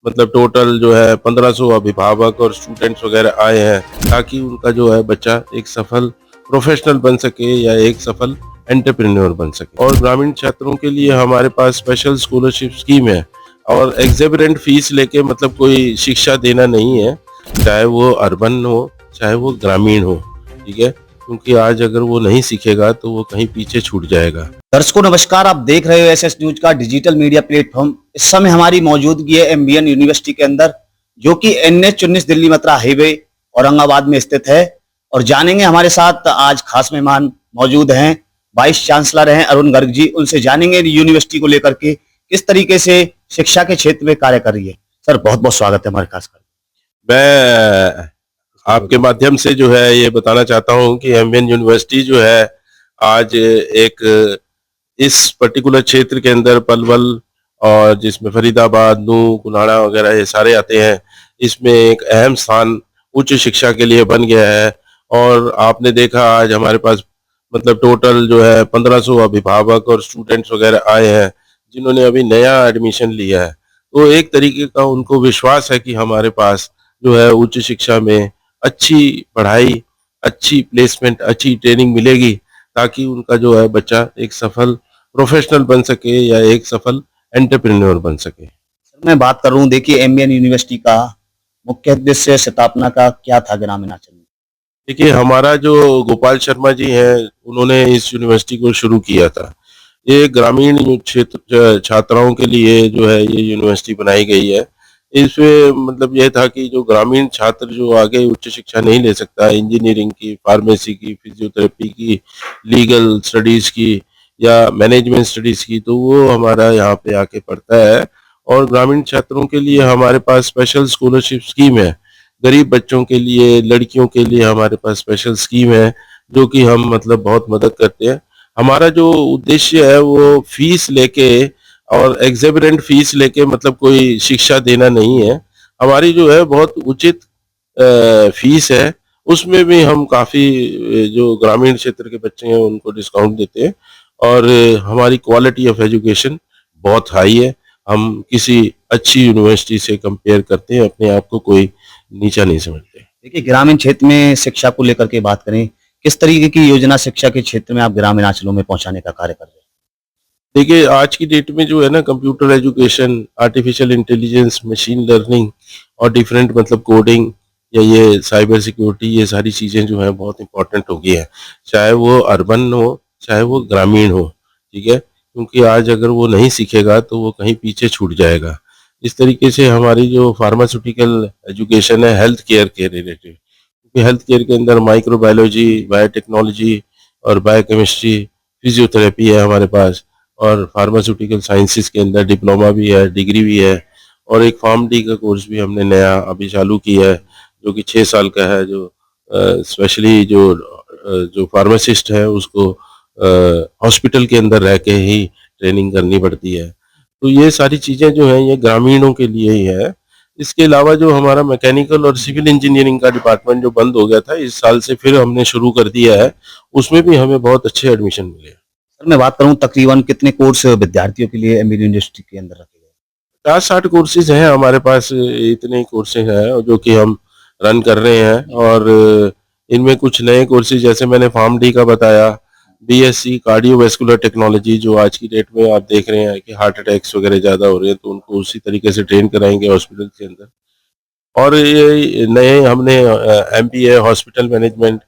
मतलब टोटल जो है 1500 अभिभावक और स्टूडेंट्स वगैरह आए हैं, ताकि उनका जो है बच्चा एक सफल प्रोफेशनल बन सके या एक सफल एंटरप्रेन्योर बन सके। और ग्रामीण छात्रों के लिए हमारे पास स्पेशल स्कॉलरशिप स्कीम है और एग्जॉर्बिटेंट फीस लेके मतलब कोई शिक्षा देना नहीं है, चाहे वो अर्बन हो चाहे वो ग्रामीण हो। ठीक है, क्योंकि आज अगर वो नहीं सीखेगा तो वो कहीं पीछे छूट जाएगा। दर्शकों नमस्कार, आप देख रहे हो एसएस न्यूज का डिजिटल मीडिया प्लेटफॉर्म। इस समय हमारी मौजूदगी है एमबीएन यूनिवर्सिटी के अंदर, जो कि एनएच 19 दिल्ली मथुरा हाईवे औरंगाबाद में स्थित है। और जानेंगे, हमारे साथ आज खास मेहमान मौजूद हैं, वाइस चांसलर हैं अरुण गर्ग जी। उनसे जानेंगे यूनिवर्सिटी को लेकर के किस तरीके से शिक्षा के क्षेत्र में कार्य कर रही है। सर, बहुत बहुत स्वागत है हमारे खास कर। मैं आपके माध्यम से जो है ये बताना चाहता हूँ कि एमबीएन यूनिवर्सिटी जो है आज एक इस पर्टिकुलर क्षेत्र के अंदर पलवल और जिसमें फरीदाबाद, नूह, कुल्हाड़ा वगैरह ये सारे आते हैं, इसमें एक अहम स्थान उच्च शिक्षा के लिए बन गया है। और आपने देखा आज हमारे पास मतलब टोटल जो है 1500 अभिभावक और स्टूडेंट्स वगैरह आए हैं, जिन्होंने अभी नया एडमिशन लिया है। तो एक तरीके का उनको विश्वास है कि हमारे पास जो है उच्च शिक्षा में अच्छी पढ़ाई, अच्छी प्लेसमेंट, अच्छी ट्रेनिंग मिलेगी, ताकि उनका जो है बच्चा एक सफल प्रोफेशनल बन सके या एक सफल एंटरप्रेन्योर बन सके। सर, मैं बात कर रहा हूँ, देखिए एमबीएन यूनिवर्सिटी का मुख्य उद्देश्य स्थापना का क्या था ग्रामीण अंचल में? देखिए, हमारा जो गोपाल शर्मा जी हैं, उन्होंने इस यूनिवर्सिटी को शुरू किया था। ये ग्रामीण क्षेत्र छात्राओं के लिए जो है ये यूनिवर्सिटी बनाई गई है। इसमें मतलब ये था कि जो ग्रामीण छात्र जो आगे उच्च शिक्षा नहीं ले सकता, इंजीनियरिंग की, फार्मेसी की, फिजियोथेरेपी की, लीगल स्टडीज़ की या मैनेजमेंट स्टडीज़ की, तो वो हमारा यहाँ पे आके पढ़ता है। और ग्रामीण छात्रों के लिए हमारे पास स्पेशल स्कॉलरशिप स्कीम है। गरीब बच्चों के लिए, लड़कियों के लिए हमारे पास स्पेशल स्कीम है, जो कि हम मतलब बहुत मदद करते हैं। हमारा जो उद्देश्य है वो फीस लेके और एग्जॉर्बिटेंट फीस लेके मतलब कोई शिक्षा देना नहीं है। हमारी जो है बहुत उचित फीस है, उसमें भी हम काफ़ी जो ग्रामीण क्षेत्र के बच्चे हैं उनको डिस्काउंट देते हैं। और हमारी क्वालिटी ऑफ एजुकेशन बहुत हाई है। हम किसी अच्छी यूनिवर्सिटी से कंपेयर करते हैं, अपने आप को कोई नीचा नहीं समझते। देखिए, ग्रामीण क्षेत्र में शिक्षा को लेकर के बात करें, किस तरीके की योजना शिक्षा के क्षेत्र में आप ग्रामीण अंचलों में पहुंचाने का कार्य कर रहे हैं? देखिए, आज की डेट में जो है ना, computer education, artificial intelligence, machine learning और डिफरेंट मतलब कोडिंग या ये साइबर सिक्योरिटी, ये सारी चीज़ें जो हैं बहुत इम्पोर्टेंट हो गई हैं। चाहे वो अर्बन हो, चाहे वो ग्रामीण हो, ठीक है? क्योंकि आज अगर वो नहीं सीखेगा तो वो कहीं पीछे छूट जाएगा। इस तरीके से हमारी जो फार्मास्यूटिकल एजुकेशन है हेल्थ केयर के रिलेटेड, क्योंकि हेल्थ केयर के अंदर माइक्रोबायोलॉजी, बायोटेक्नोलॉजी और बायोकेमिस्ट्री, फिजियोथेरेपी है हमारे पास। और फार्मास्यूटिकल साइंसेस के अंदर डिप्लोमा भी है, डिग्री भी है। और एक फार्म-डी का कोर्स भी हमने नया अभी चालू किया है, जो कि 6 साल का है, जो स्पेशली जो फार्मासिस्ट है उसको हॉस्पिटल के अंदर रह के ही ट्रेनिंग करनी पड़ती है। तो ये सारी चीज़ें जो हैं ये ग्रामीणों के लिए ही है। इसके अलावा जो हमारा मैकेनिकल और सिविल इंजीनियरिंग का डिपार्टमेंट जो बंद हो गया था, इस साल से फिर हमने शुरू कर दिया है। उसमें भी हमें बहुत अच्छे एडमिशन मिले। सर, मैं बात करूं, तकरीबन कितने कोर्स विद्यार्थियों के लिए एमबीएन यूनिवर्सिटी के अंदर रखे गए? 50-60 कोर्सेज़ हैं हमारे पास, इतने ही कोर्सेज़ हैं जो कि हम रन कर रहे हैं। और इनमें कुछ नए कोर्सेज़ जैसे मैंने फार्म-डी का बताया, बीएससी कार्डियोवैस्कुलर टेक्नोलॉजी, जो आज की डेट में आप देख रहे हैं कि हार्ट अटैक्स वगैरह ज़्यादा हो रहे हैं, तो उनको उसी तरीके से ट्रेन कराएँगे हॉस्पिटल के अंदर। और ये नए हमने MBA hospital management,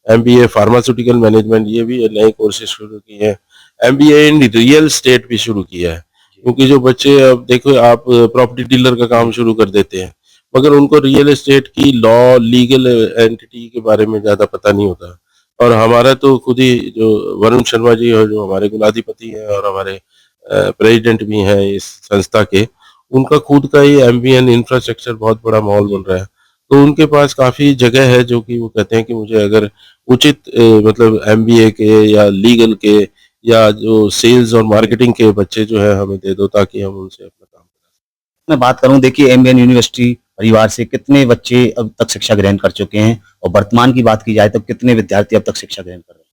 MBA pharmaceutical management, ये भी नए कोर्सेज़ शुरू किए हैं। एमबीए इन रियल एस्टेट भी शुरू किया है। क्योंकि जो बच्चे, अब देखो आप प्रॉपर्टी डीलर का काम शुरू कर देते हैं, मगर उनको रियल एस्टेट की लॉ, लीगल एंटिटी के बारे में ज़्यादा पता नहीं होता। और हमारा तो खुद ही जो वरुण शर्मा जी हैं, जो हमारे कुलाधिपति हैं और हमारे प्रेज़िडेंट भी हैं इस संस्था के, उनका खुद का ही एमबीएन इंफ्रास्ट्रक्चर बहुत बड़ा मॉल बन रहा है। तो उनके पास काफ़ी जगह है, जो कि वो कहते हैं कि मुझे अगर उचित मतलब एमबीए के या लीगल के या जो सेल्स और मार्केटिंग के बच्चे जो है हमें दे दो, ताकि हम उनसे अपना काम करा मैं बात करूं, देखिए एमबीएन यूनिवर्सिटी परिवार से कितने बच्चे अब तक शिक्षा ग्रहण कर चुके हैं, और वर्तमान की बात की जाए तो कितने विद्यार्थी अब तक शिक्षा ग्रहण कर रहे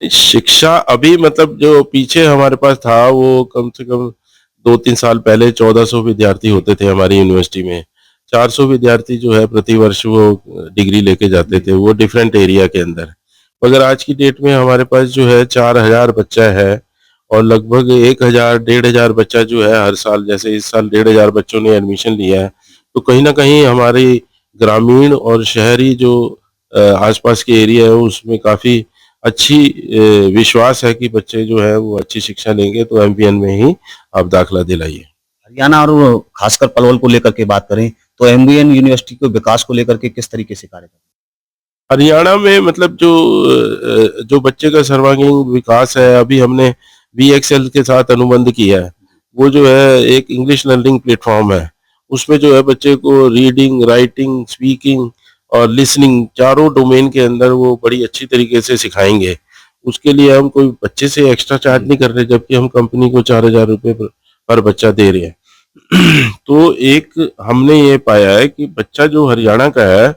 सकें। शिक्षा अभी मतलब जो पीछे हमारे पास था वो कम से कम 2-3 साल पहले 1400 विद्यार्थी होते थे हमारी यूनिवर्सिटी में। 400 विद्यार्थी जो है प्रति वर्ष वो डिग्री लेके जाते थे, वो डिफरेंट एरिया के अंदर। मगर आज की डेट में हमारे पास जो है 4000 बच्चा है और लगभग 1000 1500 बच्चा जो है हर साल, जैसे इस साल 1500 बच्चों ने एडमिशन लिया है। तो कहीं न कहीं हमारी ग्रामीण और शहरी जो आस-पास के एरिया है उसमें काफ़ी अच्छी विश्वास है कि बच्चे जो है वो अच्छी शिक्षा लेंगे, तो एमपीएन में ही आप दाखिला दिलाइए। हरियाणा और वो खासकर पलवल को लेकर के बात करें तो एमबीएन यूनिवर्सिटी के विकास को लेकर के किस तरीके से कार्य कर हरियाणा में मतलब जो बच्चे का सर्वांगीण विकास है, अभी हमने वीएक्सएल के साथ अनुबंध किया है। वो जो है एक इंग्लिश लर्निंग प्लेटफ़ॉर्म है। उसमें जो है बच्चे को रीडिंग, राइटिंग, स्पीकिंग और लिसनिंग चारों डोमेन के अंदर वो बड़ी अच्छी तरीके से सिखाएँगे। उसके लिए हम कोई बच्चे से एक्स्ट्रा चार्ज नहीं कर रहे, जबकि हम कंपनी को 4000 रुपए पर बच्चा दे रहे हैं। तो एक हमने ये पाया है कि बच्चा जो हरियाणा का है,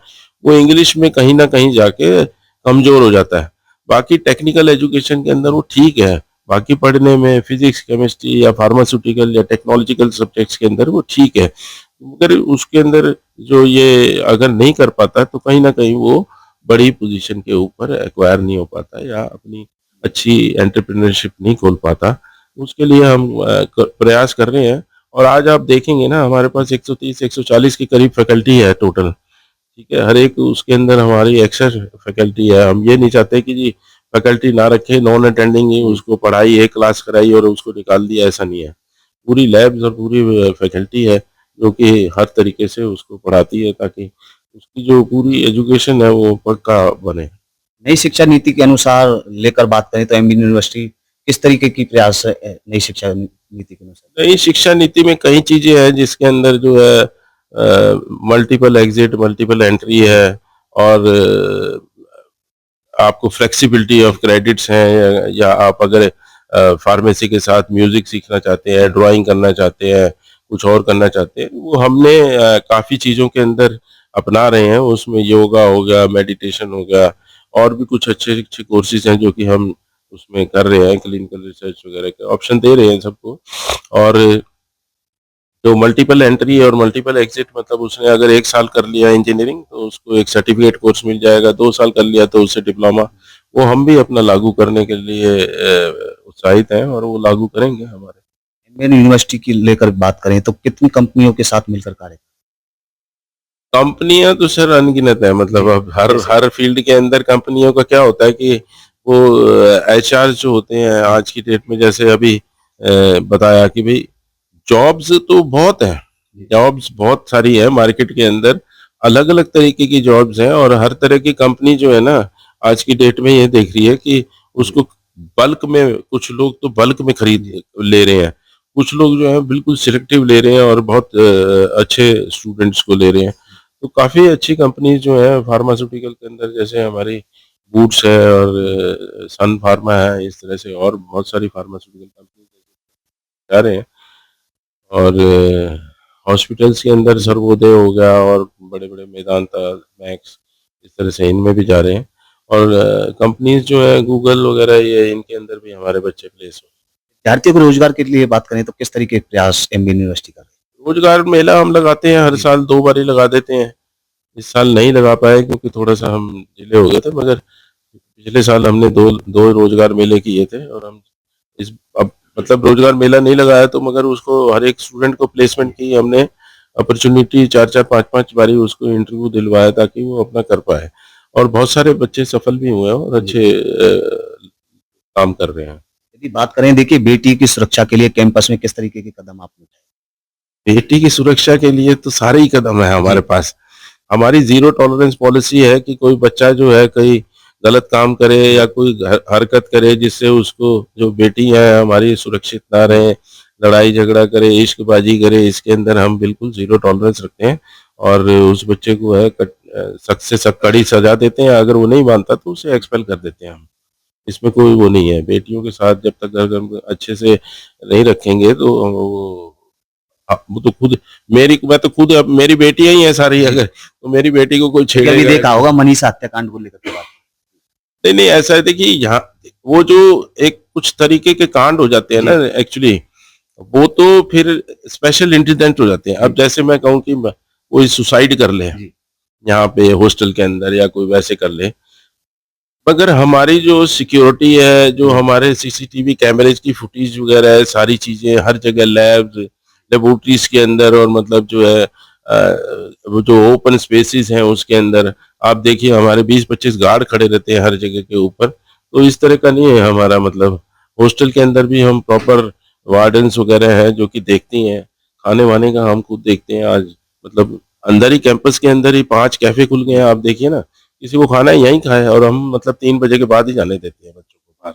वो इंग्लिश में कहीं न कहीं जाके कमज़ोर हो जाता है। बाकी टेक्निकल एजुकेशन के अंदर वो ठीक है, बाकी पढ़ने में फिज़िक्स, केमिस्ट्री या फार्मास्यूटिकल या टेक्नोलॉजिकल सब्जेक्ट्स के अंदर वो ठीक है। मगर उसके अंदर जो ये अगर नहीं कर पाता तो कहीं न कहीं वो बड़ी पोज़ीशन के ऊपर एक्वायर नहीं हो पाता या अपनी अच्छी एंटरप्रेन्योरशिप नहीं खोल पाता। उसके लिए हम प्रयास कर रहे हैं और आज आप देखेंगे ना हमारे पास 130-140 के करीब फैकल्टी है टोटल। ठीक है, हर एक उसके अंदर हमारी एक्सेस फैकल्टी है। हम ये नहीं चाहते कि जी फैकल्टी ना रखें, नॉन अटेंडिंग ही उसको पढ़ाई, एक क्लास कराई और उसको निकाल दिया, ऐसा नहीं है। पूरी लैब्स और पूरी फैकल्टी है जो कि हर तरीके से उसको पढ़ाती है ताकि उसकी जो पूरी एजुकेशन है वो पक्का बने। नई शिक्षा नीति के अनुसार लेकर बात करें तो एमबीएन यूनिवर्सिटी किस तरीके की प्रयास है नई शिक्षा नीति के अनुसार नई शिक्षा नीति में कई चीज़ें हैं जिसके अंदर जो है मल्टीपल एग्ज़िट, मल्टीपल एंट्री है और आपको फ्लेक्सिबिलिटी ऑफ क्रेडिट्स हैं या आप अगर फार्मेसी के साथ म्यूज़िक सीखना चाहते हैं, ड्राइंग करना चाहते हैं, कुछ और करना चाहते हैं, वो हमने काफ़ी चीज़ों के अंदर अपना रहे हैं। उसमें योगा हो गया, मेडिटेशन हो गया और भी कुछ अच्छे-अच्छे कोर्सेज़ हैं जो कि हम उसमें कर रहे हैं, क्लिनिकल रिसर्च वगैरह के ऑप्शन दे रहे हैं सबको। और जो मल्टीपल एंट्री और मल्टीपल एग्जिट मतलब उसने अगर 1 साल कर लिया इंजीनियरिंग तो उसको एक सर्टिफिकेट कोर्स मिल जाएगा, 2 साल कर लिया तो उससे डिप्लोमा। वो हम भी अपना लागू करने के लिए उत्साहित हैं और वो लागू करेंगे हमारे। एमबीएन यूनिवर्सिटी की लेकर बात करें तो कितनी कंपनियों के साथ मिलकर कार्य कंपनियाँ तो सर अनगिनत है, मतलब अब हर जैसे हर फील्ड के अंदर कंपनियों का क्या होता है कि वो एचआर जो होते हैं आज की डेट में, जैसे अभी बताया कि भई जॉब्स तो बहुत हैं, जॉब्स बहुत सारी है मार्केट के अंदर, अलग-अलग तरीके की जॉब्स हैं और हर तरह की कंपनी जो है ना, आज की डेट में ये देख रही है कि उसको बल्क में, कुछ लोग तो बल्क में खरीद ले रहे हैं, कुछ लोग जो है बिल्कुल सिलेक्टिव ले रहे हैं और बहुत अच्छे स्टूडेंट्स को ले रहे हैं। तो काफ़ी अच्छी कंपनीज़ जो हैं फार्मास्यूटिकल के अंदर, जैसे हमारी बूट्स है और सन फार्मा है, इस तरह से और बहुत सारी फार्मास्यूटिकल कंपनीज़ जा रहे हैं। और हॉस्पिटल्स के अंदर सर्वोदय हो गया और बड़े-बड़े मेदांता, मैक्स, इस तरह से इनमें भी जा रहे हैं और कंपनीज़ जो है गूगल वगैरह, ये इनके अंदर भी हमारे बच्चे प्लेस हो। विद्यार्थियों को रोजगार के लिए बात करें तो किस तरीके के प्रयास एमबीएन यूनिवर्सिटी कर रही रोज़गार मेला हम लगाते हैं हर है साल, 2 बार ही लगा देते हैं। इस साल नहीं लगा पाए क्योंकि थोड़ा-सा हम डिले हो गए थे, मगर पिछले साल हमने 2 रोज़गार मेले किए थे और हम इस अब मतलब रोज़गार मेला नहीं लगाया तो मगर उसको हर एक स्टूडेंट को प्लेसमेंट की हमने अपॉर्च्युनिटी 4-4 5-5 बारी उसको इंटरव्यू दिलवाया ताकि वो अपना कर पाए और बहुत सारे बच्चे सफल भी हुए हैं और अच्छे काम कर रहे हैं। यदि बात करें देखिए बेटी की सुरक्षा के लिए कैंपस में किस तरीके के कदम आपने उठाए बेटी की सुरक्षा के लिए तो सारे ही कदम है हमारे पास। हमारी ज़ीरो टॉलरेंस पॉलिसी है कि कोई बच्चा जो है कहीं गलत काम करे या कोई हरकत करे जिससे उसको, जो बेटी है हमारी, सुरक्षित ना रहे, लड़ाई झगड़ा करे, इश्कबाजी करे, इसके अंदर हम बिल्कुल ज़ीरो टॉलरेंस रखते हैं और उस बच्चे को है सख्त से सख्त कड़ी सज़ा देते हैं। अगर वो नहीं मानता तो उसे एक्सपेल कर देते हैं हम। इसमें कोई वो नहीं है। बेटियों के साथ जब तक अगर हम अच्छे से नहीं रखेंगे तो वो, वो तो खुद, मैं तो खुद, अब मेरी बेटियाँ ही हैं सारी, अगर तो मेरी बेटी को कोई ये अभी छेड़ेगा देखा होगा मनीषा हत्याकांड को लेकर के बात नहीं, नहीं, ऐसा है देखिए, यहाँ वो जो एक कुछ तरीके के कांड हो जाते हैं ना एक्चुअली, वो तो फिर स्पेशल इंसिडेंट हो जाते हैं। अब जैसे मैं कहूँ कि कोई सुसाइड कर ले जी। यहाँ पे हॉस्टल के अंदर या कोई वैसे कर ले, मगर हमारी जो सिक्योरिटी है, जो जी। हमारे सीसीटीवी कैमरेज की फुटेज वगैरह है, सारी चीजें हर जगह लैब्स, लेबोरेटरीज के अंदर और मतलब जो है वो जो ओपन स्पेसेस हैं उसके अंदर आप देखिए हमारे 20-25 गार्ड खड़े रहते हैं हर जगह के ऊपर। तो इस तरह का नहीं है हमारा मतलब। हॉस्टल के अंदर भी हम प्रॉपर वार्डन्स वगैरह हैं जो कि देखती हैं। खाने वाने का हम खुद देखते हैं। आज मतलब अंदर ही कैंपस के अंदर ही 5 कैफे खुल गए हैं, आप देखिए ना। किसी को खाना है यहीं खाए, और हम मतलब 3 बजे के बाद ही जाने देते हैं बच्चों को बाहर।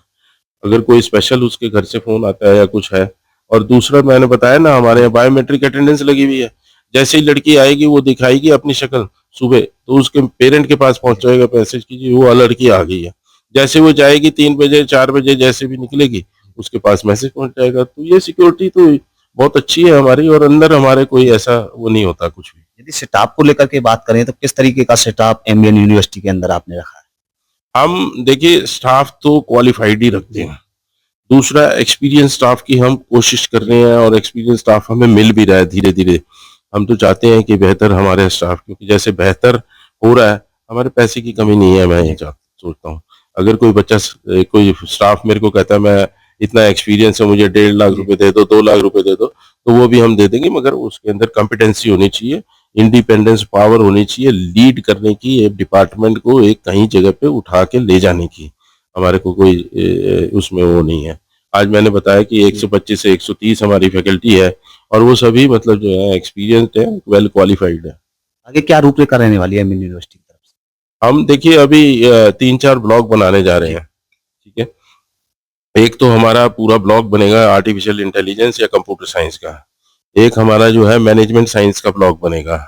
अगर कोई स्पेशल उसके घर से फ़ोन आता है या कुछ है। और दूसरा मैंने बताया ना, हमारे यहाँ बायोमेट्रिक अटेंडेंस लगी हुई है। जैसे ही लड़की आएगी वो दिखाएगी अपनी शक्ल सुबह, तो उसके पेरेंट के पास पहुँच जाएगा मैसेज कि जी वो लड़की आ गई है। जैसे वो जाएगी 3 बजे 4 बजे जैसे भी निकलेगी, उसके पास मैसेज पहुँच जाएगा। तो ये सिक्योरिटी तो बहुत अच्छी है हमारी, और अंदर हमारे कोई ऐसा वो नहीं होता कुछ भी। यदि सेटअप को लेकर के बात करें तो किस तरीके का सेटअप एमबीएन यूनिवर्सिटी के अंदर आपने रखा है? हम देखिए स्टाफ तो क्वालिफाइड ही रखते हैं। दूसरा एक्सपीरियंस स्टाफ की हम कोशिश कर रहे हैं, और एक्सपीरियंस स्टाफ हमें मिल भी रहा है धीरे-धीरे। हम तो चाहते हैं कि बेहतर हमारे स्टाफ, क्योंकि जैसे बेहतर हो रहा है, हमारे पैसे की कमी नहीं है, मैं ये सोचता हूँ। अगर कोई बच्चा कोई स्टाफ मेरे को कहता है मैं इतना एक्सपीरियंस है, मुझे 1.5 लाख रुपए दे दो, 2 लाख रुपए दे दो, तो वो भी हम दे देंगे, मगर उसके अंदर कॉम्पिटेंसी होनी चाहिए, इंडिपेंडेंस पावर होनी चाहिए, लीड करने की, एक डिपार्टमेंट को एक कहीं जगह पे उठा के ले जाने की। हमारे को कोई उसमें वो नहीं है। आज मैंने बताया कि 125 से 130 हमारी फैकल्टी है, और वो सभी मतलब जो है एक्सपीरियंस्ड है, वेल क्वालिफाइड है। आगे क्या रूपरेखा रहने वाली है एमबीएन यूनिवर्सिटी की तरफ से? हम देखिए अभी 3-4 ब्लॉक बनाने जा रहे हैं, ठीक है? एक तो हमारा पूरा ब्लॉक बनेगा आर्टिफिशियल इंटेलिजेंस या कंप्यूटर साइंस का। एक हमारा जो है मैनेजमेंट साइंस का ब्लॉक बनेगा।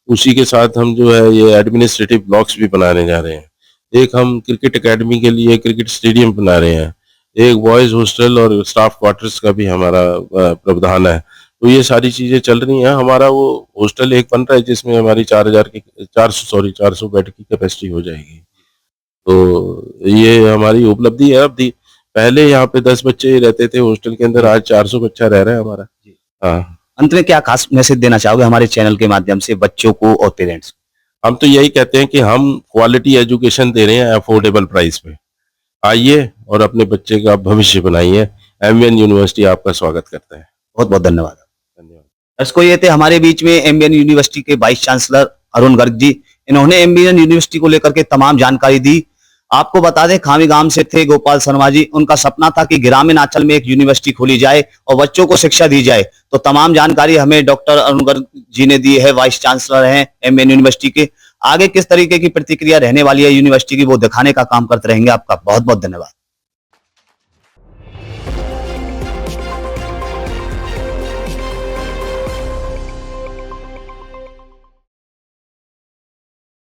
उसी के साथ हम जो है ये एडमिनिस्ट्रेटिव ब्लॉक्स भी बनाने जा रहे हैं। एक हम क्रिकेट एकेडमी के लिए क्रिकेट स्टेडियम बना रहे हैं। एक बॉयज़ हॉस्टल और स्टाफ क्वार्टर्स का भी हमारा प्रावधान है। तो ये सारी चीज़ें चल रही हैं। हमारा वो हॉस्टल एक बन रहा है जिसमें हमारी 400 बेड की कैपेसिटी हो जाएगी। तो ये हमारी उपलब्धि है अब। पहले यहाँ पे 10 बच्चे ही रहते थे हॉस्टल के अंदर, आज 400 बच्चा रह रहा है हमारा। जी। हाँ, अंत में क्या खास मैसेज देना चाहोगे हमारे चैनल के माध्यम से बच्चों को और पेरेंट्स को? हम तो यही कहते हैं कि हम क्वालिटी एजुकेशन दे रहे हैं अफोर्डेबल प्राइस पे। आइए और अपने बच्चे का भविष्य बनाइए। एमवीएन यूनिवर्सिटी आपका स्वागत करता है। बहुत बहुत धन्यवाद। धन्यवाद। दर्शकों, ये थे हमारे बीच में एमबीएन यूनिवर्सिटी के वाइस चांसलर अरुण गर्ग जी। इन्होंने एमबीएन यूनिवर्सिटी को लेकर के तमाम जानकारी दी। आपको बता दें, खामी गांव से थे गोपाल शर्मा जी। उनका सपना था कि ग्रामीण अंचल में एक यूनिवर्सिटी खोली जाए और बच्चों को शिक्षा दी जाए। तो तमाम जानकारी हमें डॉक्टर अरुण गर्ग जी ने दी है, वाइस चांसलर हैं एमबीएन यूनिवर्सिटी के। आगे किस तरीके की प्रतिक्रिया रहने वाली है यूनिवर्सिटी की, वो दिखाने का काम करते रहेंगे। आपका बहुत बहुत धन्यवाद।